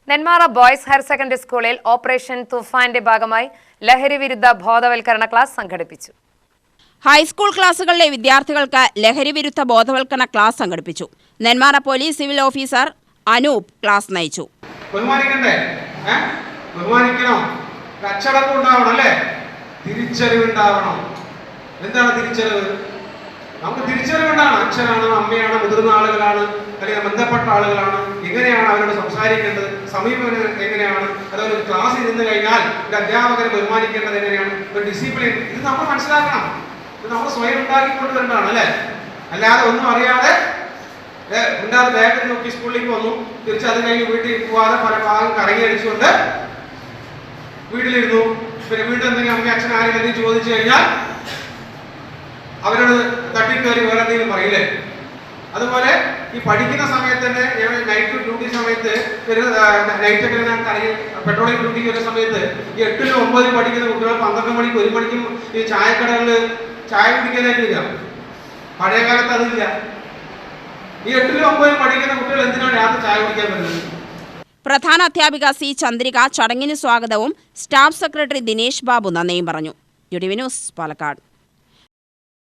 Nenmara boys higher secondary സ്കൂളിൽ operation തുഫാന്റെ ഭാഗമായി ലഹരി വിരുദ്ധ ബോധവൽക്കരണ ക്ലാസ് സംഘടിപ്പിച്ചു. ഹൈസ്കൂൾ ക്ലാസുകളിലെ വിദ്യാർത്ഥികൾക്ക് ലഹരി വിരുദ്ധ ബോധവൽക്കരണ ക്ലാസ് സംഘടിപ്പിച്ചു. Nenmara police civil officer Anoop class നയിച്ചു. എന്താണ് തിരിച്ചറിവ്? നമുക്ക് തിരിച്ചറിവുണ്ടാണ്. അച്ഛനാണ്, അമ്മയാണ്, മുതിർന്ന ആളുകളാണ്, അല്ലെങ്കിൽ ബന്ധപ്പെട്ട ആളുകളാണ്, എങ്ങനെയാണ് അവരോട് സംസാരിക്കേണ്ടത്, സമീപനം എങ്ങനെയാണ്, അതുപോലെ ഒരു ക്ലാസ്സിൽ നിന്ന് കഴിഞ്ഞാൽ ഒരു അധ്യാപകരെ ബഹുമാനിക്കേണ്ടത് എങ്ങനെയാണ്, ഒരു ഡിസിപ്ലിൻ, ഇത് നമ്മൾ മനസ്സിലാക്കണം. ഇത് നമ്മൾ സ്വയം ഉണ്ടാക്കിക്കൊണ്ടുവരേണ്ടതാണ് അല്ലേ. അല്ലാതെ ഒന്നും അറിയാതെ ഉണ്ടാതെ ബാഗിൽ നോക്കി സ്കൂളിലേക്ക് വന്നു, തിരിച്ചത് കഴിഞ്ഞ് വീട്ടിൽ പോവാതെ പല ഭാഗം കറങ്ങി അടിച്ചുകൊണ്ട് വീട്ടിലിരുന്നു. പിന്നെ വീട്ടിൽ എന്തെങ്കിലും അമ്മ അച്ഛൻ ആരെങ്കിലും ചോദിച്ചു കഴിഞ്ഞാൽ അവരോട് തട്ടിക്കയറി വേറെ എന്തെങ്കിലും പറയില്ലേ. അതുപോലെ ഈ പഠിക്കുന്ന സമയത്ത് തന്നെ ഞാൻ നൈറ്റ് ഡ്യൂട്ടി സമയത്ത് നൈറ്റൊക്കെ ഞാൻ കറങ്ങി പെട്രോളിയം ഡ്യൂട്ടിക്ക് വരുന്ന സമയത്ത് ഈ 8ലും 9ലും പഠിക്കുന്ന കുട്ടികൾ 12 മണിക്ക് 1 മണിക്കും ഈ ചായക്കടകളിൽ ചായ കുടിക്കാനായിട്ട് വരിക. പഴയ കാലത്ത് അതില്ല. ഈ 8ലും 9ലും പഠിക്കുന്ന കുട്ടികൾ എന്തിനാണ് രാത്രി ചായ കുടിക്കാൻ വരുന്നത്? പ്രധാന അധ്യാപിക സി ചന്ദ്രിക ചടങ്ങിന് സ്വാഗതവും സ്റ്റാഫ് സെക്രട്ടറി ദിനേശ് ബാബു നന്ദിയും പറഞ്ഞു. UTV news, Palakkad.